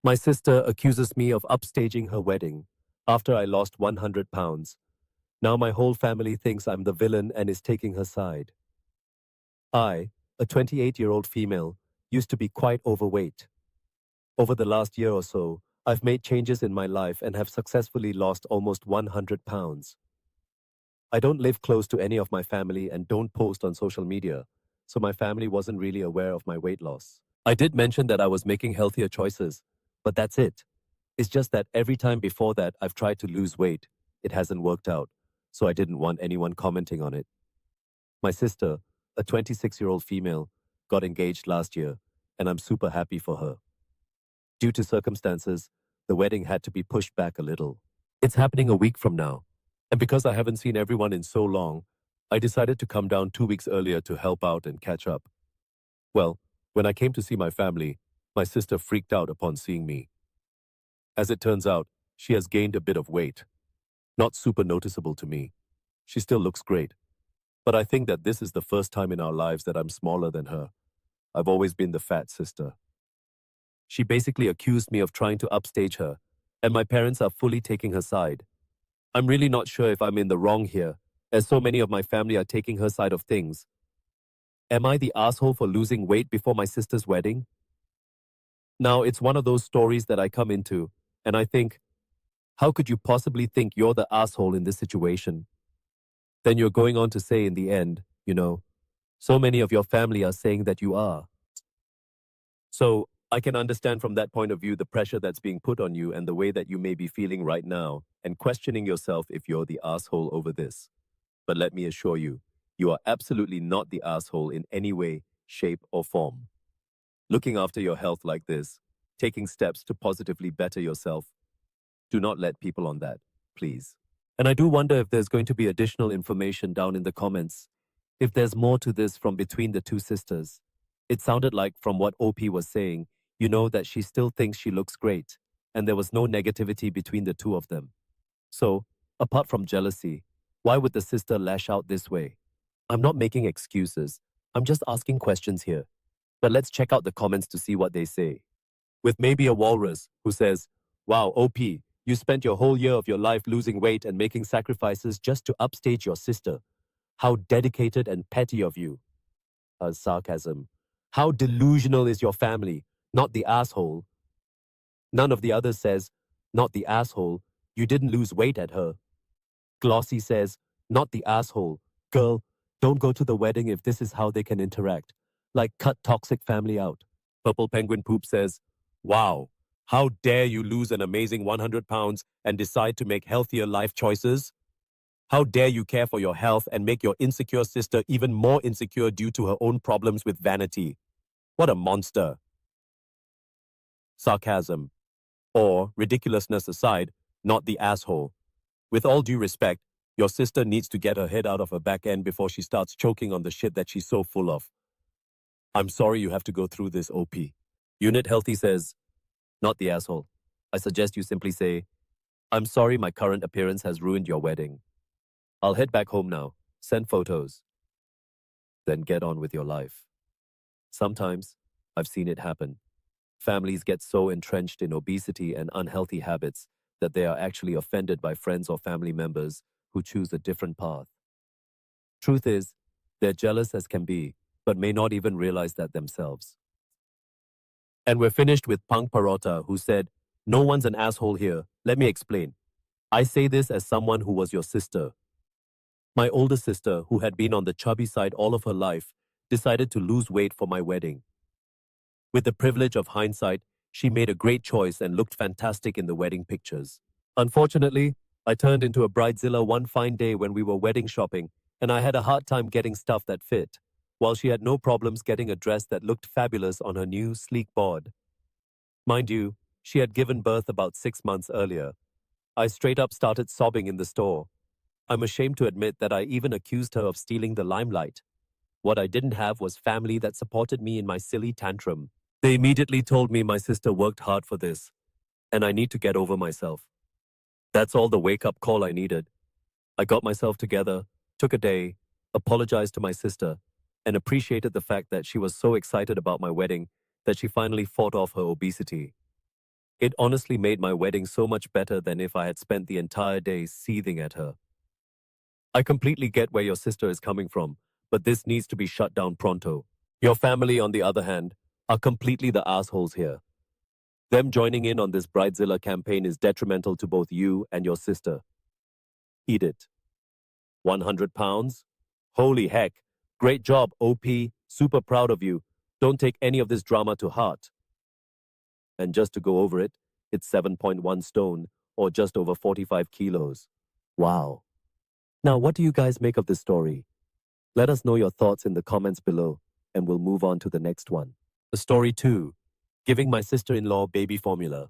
My sister accuses me of upstaging her wedding after I lost 100 pounds. Now my whole family thinks I'm the villain and is taking her side. I, a 28-year-old female, used to be quite overweight. Over the last year or so, I've made changes in my life and have successfully lost almost 100 pounds. I don't live close to any of my family and don't post on social media, so my family wasn't really aware of my weight loss. I did mention that I was making healthier choices, but that's it. It's just that every time before that I've tried to lose weight, it hasn't worked out, so I didn't want anyone commenting on it. My sister, a 26-year-old female, got engaged last year, and I'm super happy for her. Due to circumstances, the wedding had to be pushed back a little. It's happening a week from now, and because I haven't seen everyone in so long, I decided to come down 2 weeks earlier to help out and catch up. Well, when I came to see my family, my sister freaked out upon seeing me. As it turns out, she has gained a bit of weight. Not super noticeable to me. She still looks great. But I think that this is the first time in our lives that I'm smaller than her. I've always been the fat sister. She basically accused me of trying to upstage her, and my parents are fully taking her side. I'm really not sure if I'm in the wrong here, as so many of my family are taking her side of things. Am I the asshole for losing weight before my sister's wedding? Now, it's one of those stories that I come into, and I think, how could you possibly think you're the asshole in this situation? Then you're going on to say in the end, so many of your family are saying that you are. So, I can understand from that point of view the pressure that's being put on you and the way that you may be feeling right now and questioning yourself if you're the asshole over this. But let me assure you, you are absolutely not the asshole in any way, shape, or form. Looking after your health like this, taking steps to positively better yourself, do not let people on that, please. And I do wonder if there's going to be additional information down in the comments. If there's more to this from between the two sisters. It sounded like from what OP was saying, that she still thinks she looks great, and there was no negativity between the two of them. So, apart from jealousy, why would the sister lash out this way? I'm not making excuses. I'm just asking questions here. But let's check out the comments to see what they say. With maybe a walrus who says, "Wow, OP, you spent your whole year of your life losing weight and making sacrifices just to upstage your sister. How dedicated and petty of you." Sarcasm. How delusional is your family? Not the asshole. None of the others says, "Not the asshole. You didn't lose weight at her." Glossy says, "Not the asshole. Girl, don't go to the wedding if this is how they can interact. Like, cut toxic family out." Purple Penguin Poop says, "Wow, how dare you lose an amazing 100 pounds and decide to make healthier life choices? How dare you care for your health and make your insecure sister even more insecure due to her own problems with vanity? What a monster." Sarcasm. Or, ridiculousness aside, not the asshole. With all due respect, your sister needs to get her head out of her back end before she starts choking on the shit that she's so full of. I'm sorry you have to go through this, OP. Unit Healthy says, "Not the asshole. I suggest you simply say, 'I'm sorry my current appearance has ruined your wedding. I'll head back home now. Send photos.' Then get on with your life." Sometimes, I've seen it happen. Families get so entrenched in obesity and unhealthy habits that they are actually offended by friends or family members who choose a different path. Truth is, they're jealous as can be, but may not even realize that themselves. And we're finished with Punk Parota, who said, "No one's an asshole here. Let me explain. I say this as someone who was your sister. My older sister, who had been on the chubby side all of her life, decided to lose weight for my wedding. With the privilege of hindsight, she made a great choice and looked fantastic in the wedding pictures. Unfortunately, I turned into a bridezilla one fine day when we were wedding shopping, and I had a hard time getting stuff that fit, while she had no problems getting a dress that looked fabulous on her new, sleek bod. Mind you, she had given birth about 6 months earlier. I straight up started sobbing in the store. I'm ashamed to admit that I even accused her of stealing the limelight. What I didn't have was family that supported me in my silly tantrum. They immediately told me my sister worked hard for this, and I need to get over myself. That's all the wake-up call I needed. I got myself together, took a day, apologized to my sister, and appreciated the fact that she was so excited about my wedding that she finally fought off her obesity. It honestly made my wedding so much better than if I had spent the entire day seething at her. I completely get where your sister is coming from, but this needs to be shut down pronto. Your family, on the other hand, are completely the assholes here. Them joining in on this Bridezilla campaign is detrimental to both you and your sister. Eat it. 100 pounds? Holy heck. Great job, OP. Super proud of you. Don't take any of this drama to heart. And just to go over it, it's 7.1 stone, or just over 45 kilos. Wow. Now, what do you guys make of this story? Let us know your thoughts in the comments below, and we'll move on to the next one. The story 2, giving my sister-in-law baby formula.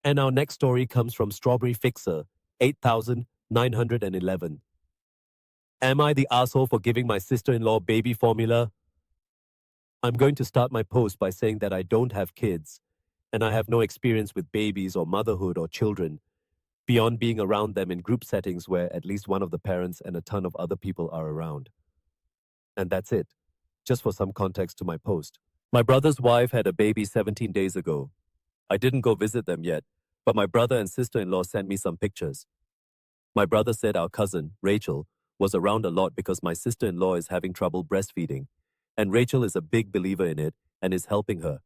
And our next story comes from Strawberry Fixer, 8911. Am I the asshole for giving my sister-in-law baby formula? I'm going to start my post by saying that I don't have kids, and I have no experience with babies or motherhood or children, beyond being around them in group settings where at least one of the parents and a ton of other people are around. And that's it, just for some context to my post. My brother's wife had a baby 17 days ago. I didn't go visit them yet, but my brother and sister-in-law sent me some pictures. My brother said our cousin, Rachel, was around a lot because my sister-in-law is having trouble breastfeeding, and Rachel is a big believer in it and is helping her.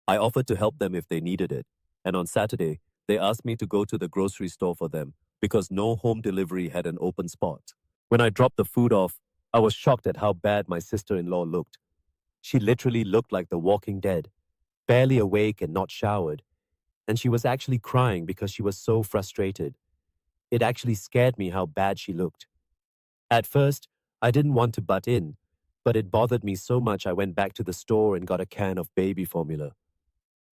I offered to help them if they needed it, and on Saturday, they asked me to go to the grocery store for them because no home delivery had an open spot. When I dropped the food off, I was shocked at how bad my sister-in-law looked. She literally looked like the walking dead, barely awake and not showered, and she was actually crying because she was so frustrated. It actually scared me how bad she looked. At first, I didn't want to butt in, but it bothered me so much I went back to the store and got a can of baby formula.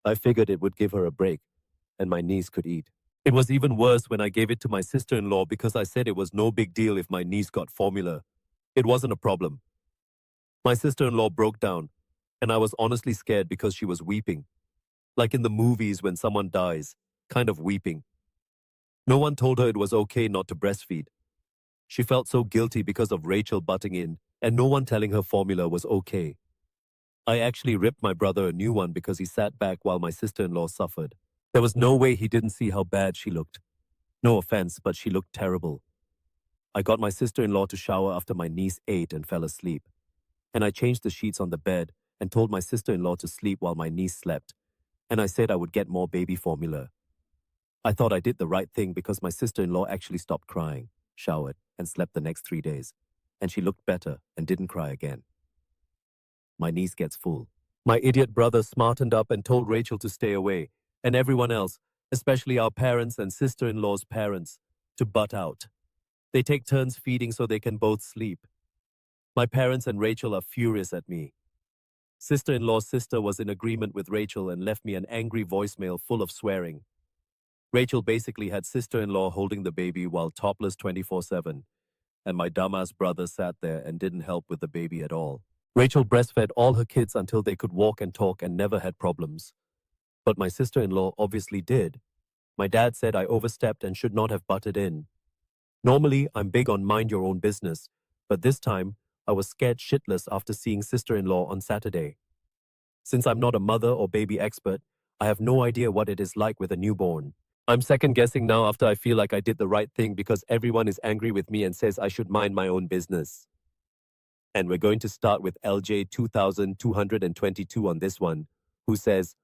I figured it would give her a break, and my niece could eat. It was even worse when I gave it to my sister-in-law because I said it was no big deal if my niece got formula. It wasn't a problem. My sister-in-law broke down, and I was honestly scared because she was weeping. Like in the movies when someone dies, kind of weeping. No one told her it was okay not to breastfeed. She felt so guilty because of Rachel butting in, and no one telling her formula was okay. I actually ripped my brother a new one because he sat back while my sister-in-law suffered. There was no way he didn't see how bad she looked. No offense, but she looked terrible. I got my sister-in-law to shower after my niece ate and fell asleep. And I changed the sheets on the bed and told my sister-in-law to sleep while my niece slept. And I said I would get more baby formula. I thought I did the right thing because my sister-in-law actually stopped crying, showered, and slept the next 3 days. And she looked better and didn't cry again. My niece gets full. My idiot brother smartened up and told Rachel to stay away, and everyone else, especially our parents and sister-in-law's parents, to butt out. They take turns feeding so they can both sleep. My parents and Rachel are furious at me. Sister-in-law's sister was in agreement with Rachel and left me an angry voicemail full of swearing. Rachel basically had sister-in-law holding the baby while topless 24/7, and my dumbass brother sat there and didn't help with the baby at all. Rachel breastfed all her kids until they could walk and talk and never had problems. But my sister-in-law obviously did. My dad said I overstepped and should not have butted in. Normally, I'm big on mind your own business, but this time, I was scared shitless after seeing sister-in-law on Saturday. Since I'm not a mother or baby expert, I have no idea what it is like with a newborn. I'm second-guessing now after I feel like I did the right thing because everyone is angry with me and says I should mind my own business. And we're going to start with LJ 2222 on this one, who says,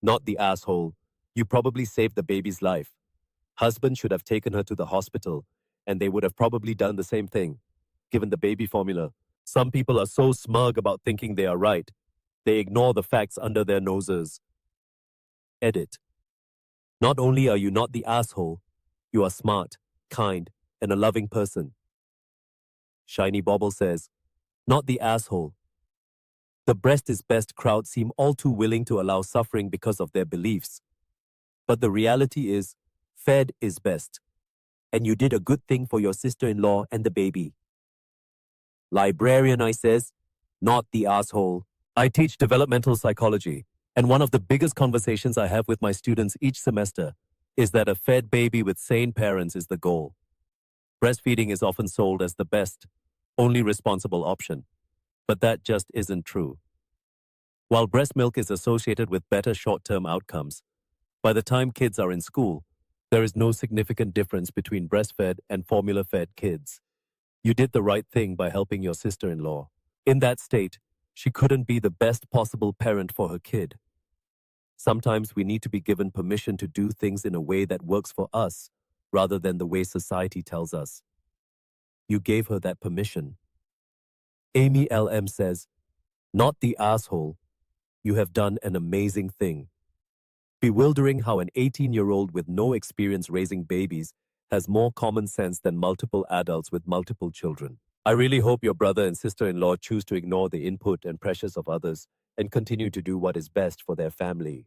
"Not the asshole. You probably saved the baby's life. Husband should have taken her to the hospital, and they would have probably done the same thing, given the baby formula. Some people are so smug about thinking they are right. They ignore the facts under their noses." Edit. Not only are you not the asshole, you are smart, kind, and a loving person. Shiny Bobble says, "Not the asshole. The breast is best crowd seem all too willing to allow suffering because of their beliefs. But the reality is, fed is best. And you did a good thing for your sister-in-law and the baby." Librarian I says, "Not the asshole." I teach developmental psychology, and one of the biggest conversations I have with my students each semester is that a fed baby with sane parents is the goal. Breastfeeding is often sold as the best, only responsible option, but that just isn't true. While breast milk is associated with better short-term outcomes, by the time kids are in school, there is no significant difference between breastfed and formula-fed kids. You did the right thing by helping your sister-in-law. In that state, she couldn't be the best possible parent for her kid. Sometimes we need to be given permission to do things in a way that works for us, rather than the way society tells us. You gave her that permission. Amy LM says, "Not the asshole. You have done an amazing thing." Bewildering how an 18-year-old with no experience raising babies has more common sense than multiple adults with multiple children. I really hope your brother and sister-in-law choose to ignore the input and pressures of others and continue to do what is best for their family.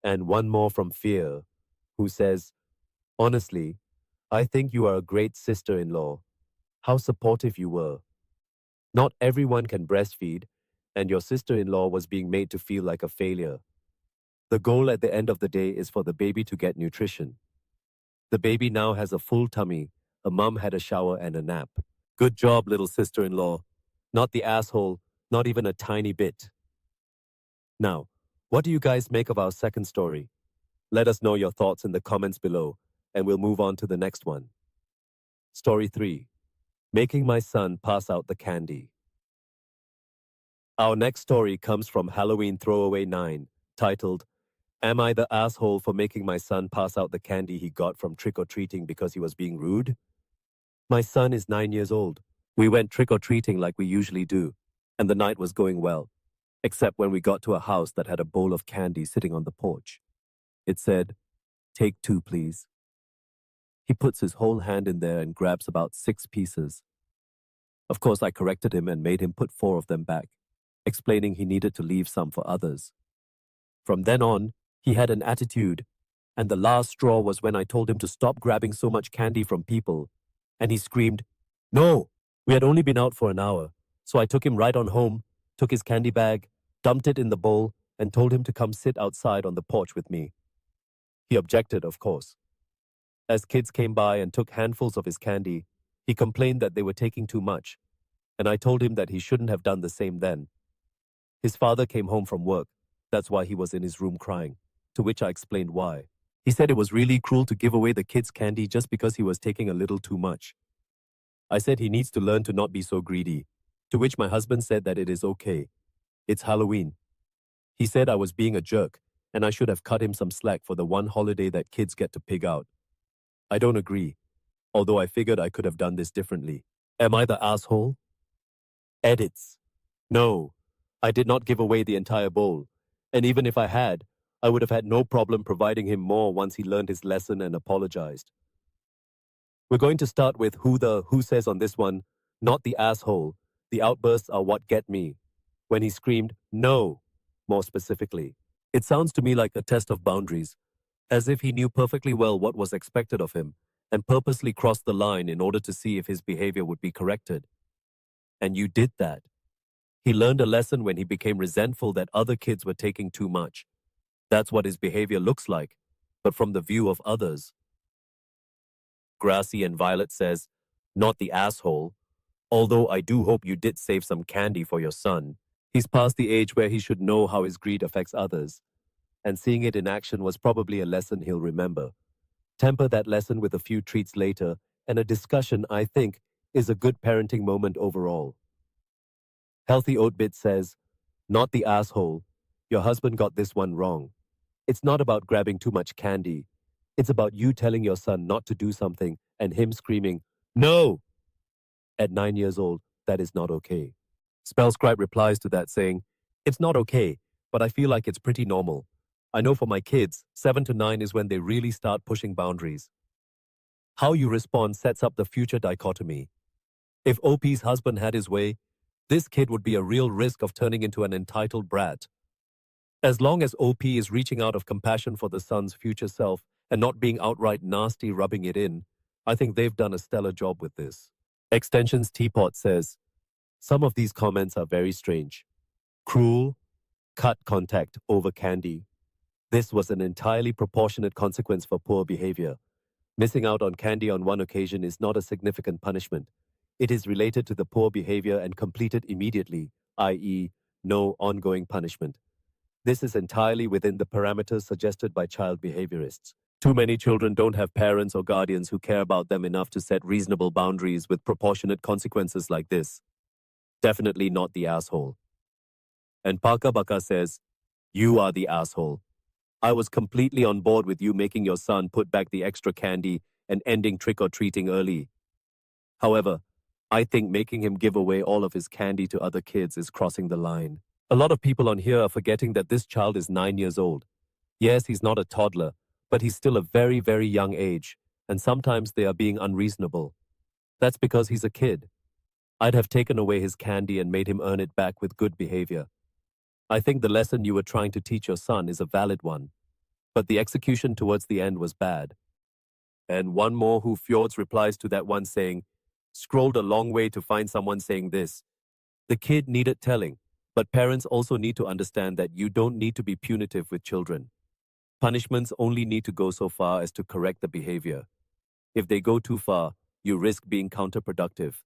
And one more from Fear, who says, "Honestly, I think you are a great sister-in-law. How supportive you were. Not everyone can breastfeed, and your sister-in-law was being made to feel like a failure. The goal at the end of the day is for the baby to get nutrition. The baby now has a full tummy, a mum had a shower and a nap. Good job, little sister-in-law. Not the asshole, not even a tiny bit." Now, what do you guys make of our second story? Let us know your thoughts in the comments below, and we'll move on to the next one. Story 3. Making my son pass out the candy. Our next story comes from Halloween Throwaway 9, titled, "Am I the asshole for making my son pass out the candy he got from trick-or-treating because he was being rude?" My son is 9 years old. We went trick-or-treating like we usually do, and the night was going well, except when we got to a house that had a bowl of candy sitting on the porch. It said, "Take 2, please." He puts his whole hand in there and grabs about 6 pieces. Of course, I corrected him and made him put 4 of them back, explaining he needed to leave some for others. From then on, he had an attitude, and the last straw was when I told him to stop grabbing so much candy from people, and he screamed, "No!" We had only been out for an hour, so I took him right on home, took his candy bag, dumped it in the bowl, and told him to come sit outside on the porch with me. He objected, of course. As kids came by and took handfuls of his candy, he complained that they were taking too much, and I told him that he shouldn't have done the same then. His father came home from work. That's why he was in his room crying, to which I explained why. He said it was really cruel to give away the kids' candy just because he was taking a little too much. I said he needs to learn to not be so greedy, to which my husband said that it is okay. It's Halloween. He said I was being a jerk, and I should have cut him some slack for the one holiday that kids get to pig out. I don't agree, although I figured I could have done this differently. Am I the asshole? Edits. No, I did not give away the entire bowl, and even if I had, I would have had no problem providing him more once he learned his lesson and apologized. We're going to start with who says on this one, not the asshole. The outbursts are what get me. When he screamed, "No," more specifically. It sounds to me like a test of boundaries, as if he knew perfectly well what was expected of him and purposely crossed the line in order to see if his behavior would be corrected. And you did that. He learned a lesson when he became resentful that other kids were taking too much. That's what his behavior looks like, but from the view of others. Grassy and Violet says, not the asshole. Although I do hope you did save some candy for your son. He's past the age where he should know how his greed affects others. And seeing it in action was probably a lesson he'll remember. Temper that lesson with a few treats later, and a discussion, I think, is a good parenting moment overall. Healthy Oatbit says, not the asshole. Your husband got this one wrong. It's not about grabbing too much candy. It's about you telling your son not to do something and him screaming, "No!" At 9 years old, that is not okay. Spellscribe replies to that saying, it's not okay, but I feel like it's pretty normal. I know for my kids, 7 to 9 is when they really start pushing boundaries. How you respond sets up the future dichotomy. If OP's husband had his way, this kid would be a real risk of turning into an entitled brat. As long as OP is reaching out of compassion for the son's future self and not being outright nasty rubbing it in, I think they've done a stellar job with this. Extensions Teapot says, some of these comments are very strange. Cruel, cut contact over candy. This was an entirely proportionate consequence for poor behavior. Missing out on candy on one occasion is not a significant punishment. It is related to the poor behavior and completed immediately, i.e., no ongoing punishment. This is entirely within the parameters suggested by child behaviorists. Too many children don't have parents or guardians who care about them enough to set reasonable boundaries with proportionate consequences like this. Definitely not the asshole. And Paka Baka says, "You are the asshole. I was completely on board with you making your son put back the extra candy and ending trick-or-treating early. However, I think making him give away all of his candy to other kids is crossing the line. A lot of people on here are forgetting that this child is 9 years old. Yes, he's not a toddler, but he's still a very, very young age, and sometimes they are being unreasonable. That's because he's a kid. I'd have taken away his candy and made him earn it back with good behavior. I think the lesson you were trying to teach your son is a valid one, but the execution towards the end was bad." And one more who Fjords replies to that one saying, "Scrolled a long way to find someone saying this. The kid needed telling, but parents also need to understand that you don't need to be punitive with children. Punishments only need to go so far as to correct the behavior. If they go too far, you risk being counterproductive.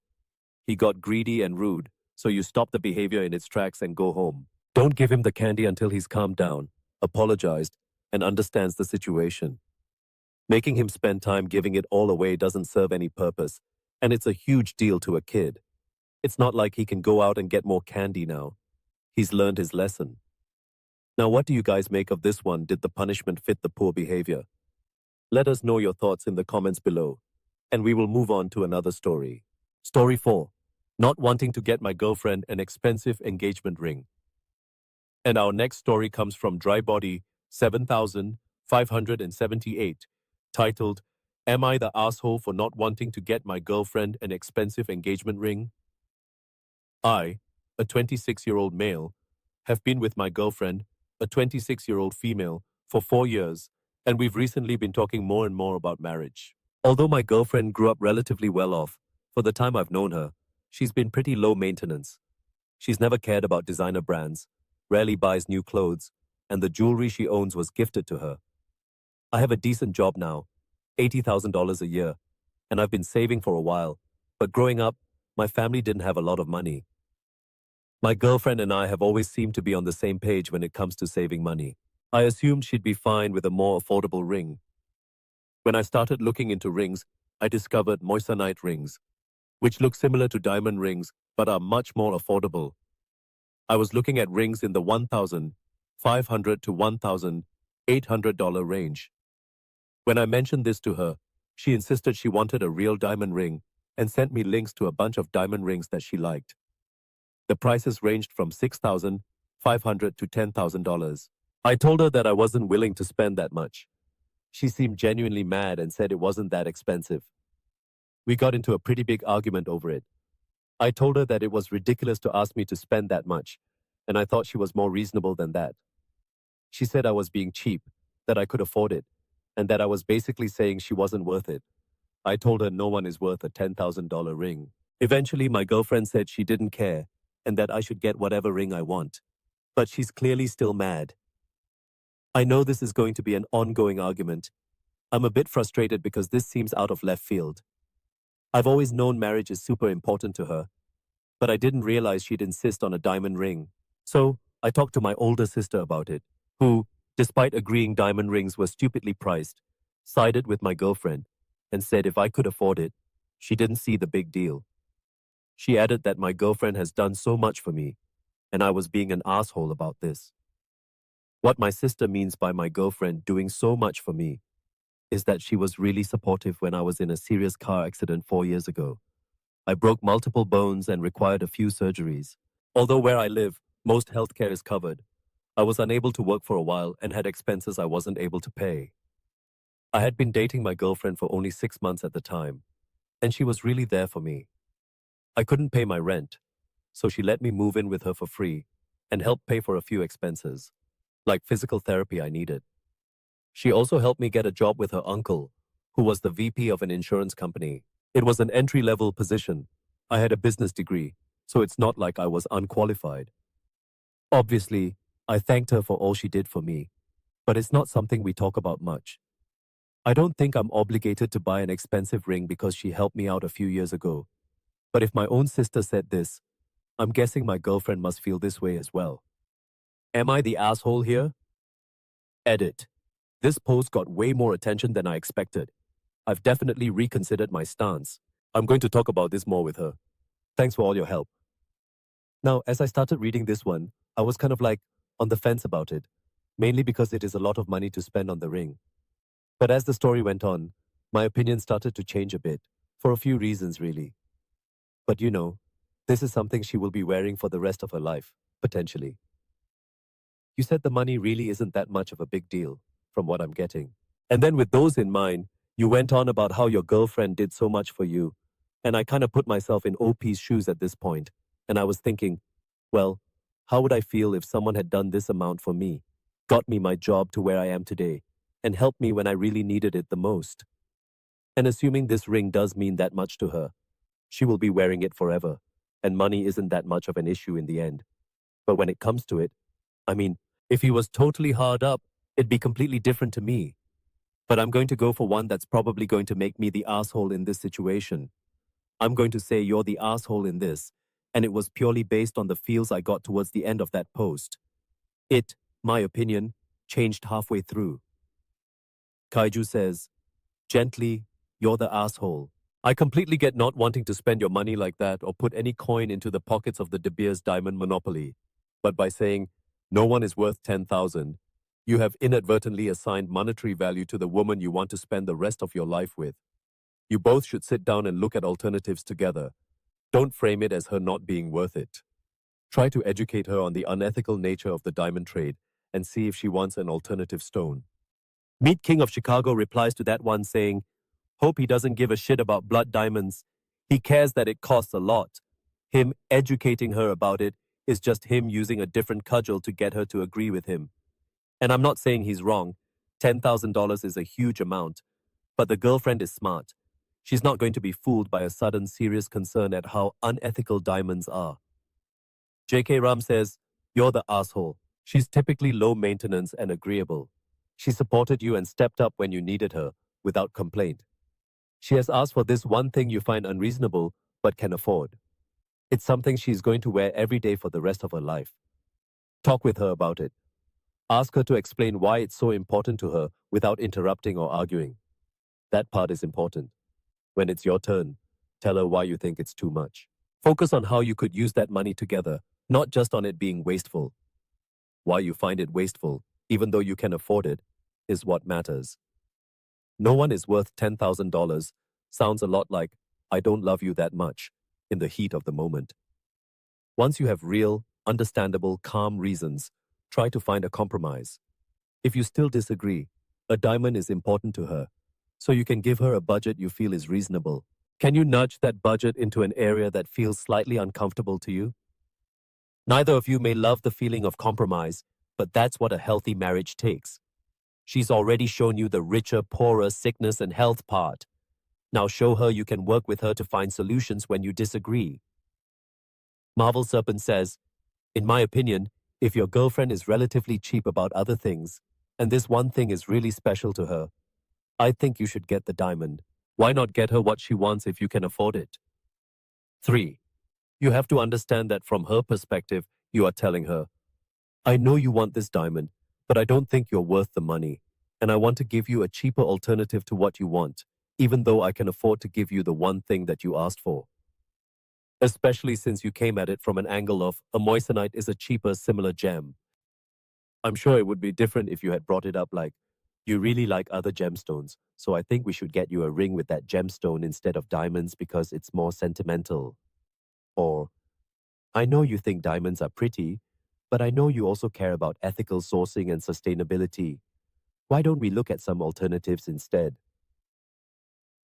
He got greedy and rude, so you stop the behavior in its tracks and go home. Don't give him the candy until he's calmed down, apologized, and understands the situation. Making him spend time giving it all away doesn't serve any purpose, and it's a huge deal to a kid. It's not like he can go out and get more candy now. He's learned his lesson. Now, what do you guys make of this one? Did the punishment fit the poor behavior? Let us know your thoughts in the comments below, and we will move on to another story. Story 4. Not wanting to get my girlfriend an expensive engagement ring. And our next story comes from Drybody 7578, titled, "Am I the asshole for not wanting to get my girlfriend an expensive engagement ring?" I, a 26-year-old male, have been with my girlfriend, a 26-year-old female, for 4 years, and we've recently been talking more and more about marriage. Although my girlfriend grew up relatively well off, for the time I've known her, she's been pretty low maintenance. She's never cared about designer brands, rarely buys new clothes, and the jewelry she owns was gifted to her. I have a decent job now, $80,000 a year, and I've been saving for a while, but growing up, my family didn't have a lot of money. My girlfriend and I have always seemed to be on the same page when it comes to saving money. I assumed she'd be fine with a more affordable ring. When I started looking into rings, I discovered moissanite rings, which look similar to diamond rings but are much more affordable. I was looking at rings in the $1,500 to $1,800 range. When I mentioned this to her, she insisted she wanted a real diamond ring and sent me links to a bunch of diamond rings that she liked. The prices ranged from $6,500 to $10,000. I told her that I wasn't willing to spend that much. She seemed genuinely mad and said it wasn't that expensive. We got into a pretty big argument over it. I told her that it was ridiculous to ask me to spend that much, and I thought she was more reasonable than that. She said I was being cheap, that I could afford it, and that I was basically saying she wasn't worth it. I told her no one is worth a $10,000 ring. Eventually, my girlfriend said she didn't care and that I should get whatever ring I want. But she's clearly still mad. I know this is going to be an ongoing argument. I'm a bit frustrated because this seems out of left field. I've always known marriage is super important to her, but I didn't realize she'd insist on a diamond ring. So I talked to my older sister about it, who, despite agreeing diamond rings were stupidly priced, sided with my girlfriend and said if I could afford it, she didn't see the big deal. She added that my girlfriend has done so much for me, and I was being an asshole about this. What my sister means by my girlfriend doing so much for me is that she was really supportive when I was in a serious car accident 4 years ago. I broke multiple bones and required a few surgeries. Although where I live, most healthcare is covered, I was unable to work for a while and had expenses I wasn't able to pay. I had been dating my girlfriend for only 6 months at the time, and she was really there for me. I couldn't pay my rent, so she let me move in with her for free and helped pay for a few expenses, like physical therapy I needed. She also helped me get a job with her uncle, who was the VP of an insurance company. It was an entry-level position. I had a business degree, so it's not like I was unqualified. Obviously, I thanked her for all she did for me, but it's not something we talk about much. I don't think I'm obligated to buy an expensive ring because she helped me out a few years ago. But if my own sister said this, I'm guessing my girlfriend must feel this way as well. Am I the asshole here? Edit. This post got way more attention than I expected. I've definitely reconsidered my stance. I'm going to talk about this more with her. Thanks for all your help. Now, as I started reading this one, I was kind of like on the fence about it, mainly because it is a lot of money to spend on the ring. But as the story went on, my opinion started to change a bit, for a few reasons really. But this is something she will be wearing for the rest of her life, potentially. You said the money really isn't that much of a big deal, from what I'm getting. And then with those in mind, you went on about how your girlfriend did so much for you. And I kind of put myself in OP's shoes at this point, and I was thinking, well, how would I feel if someone had done this amount for me, got me my job to where I am today, and helped me when I really needed it the most? And assuming this ring does mean that much to her, she will be wearing it forever, and money isn't that much of an issue in the end. But when it comes to it, I mean, if he was totally hard up, it'd be completely different to me. But I'm going to go for one that's probably going to make me the asshole in this situation. I'm going to say you're the asshole in this, and it was purely based on the feels I got towards the end of that post. It, my opinion, changed halfway through. Kaiju says, gently, you're the asshole. I completely get not wanting to spend your money like that or put any coin into the pockets of the De Beers diamond monopoly. But by saying, no one is worth 10,000, you have inadvertently assigned monetary value to the woman you want to spend the rest of your life with. You both should sit down and look at alternatives together. Don't frame it as her not being worth it. Try to educate her on the unethical nature of the diamond trade and see if she wants an alternative stone. Meet King of Chicago replies to that one saying, hope he doesn't give a shit about blood diamonds. He cares that it costs a lot. Him educating her about it is just him using a different cudgel to get her to agree with him. And I'm not saying he's wrong. $10,000 is a huge amount. But the girlfriend is smart. She's not going to be fooled by a sudden serious concern at how unethical diamonds are. J.K. Ram says, you're the asshole. She's typically low maintenance and agreeable. She supported you and stepped up when you needed her, without complaint. She has asked for this one thing you find unreasonable, but can afford. It's something she's going to wear every day for the rest of her life. Talk with her about it. Ask her to explain why it's so important to her without interrupting or arguing. That part is important. When it's your turn, tell her why you think it's too much. Focus on how you could use that money together, not just on it being wasteful. Why you find it wasteful, even though you can afford it, is what matters. No one is worth $10,000 sounds a lot like, I don't love you that much, in the heat of the moment. Once you have real, understandable, calm reasons, try to find a compromise. If you still disagree, a diamond is important to her, so you can give her a budget you feel is reasonable. Can you nudge that budget into an area that feels slightly uncomfortable to you? Neither of you may love the feeling of compromise, but that's what a healthy marriage takes. She's already shown you the richer, poorer sickness and health part. Now show her you can work with her to find solutions when you disagree. Marvel Serpent says, in my opinion, if your girlfriend is relatively cheap about other things, and this one thing is really special to her, I think you should get the diamond. Why not get her what she wants if you can afford it? 3. You have to understand that from her perspective, you are telling her, I know you want this diamond, but I don't think you're worth the money, and I want to give you a cheaper alternative to what you want, even though I can afford to give you the one thing that you asked for. Especially since you came at it from an angle of a moissanite is a cheaper, similar gem. I'm sure it would be different if you had brought it up like, you really like other gemstones, so I think we should get you a ring with that gemstone instead of diamonds because it's more sentimental. Or, I know you think diamonds are pretty, but I know you also care about ethical sourcing and sustainability. Why don't we look at some alternatives instead?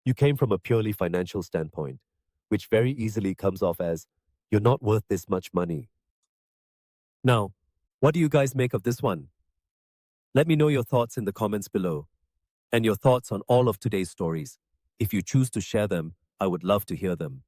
You came from a purely financial standpoint, which very easily comes off as, you're not worth this much money. Now, what do you guys make of this one? Let me know your thoughts in the comments below, and your thoughts on all of today's stories. If you choose to share them, I would love to hear them.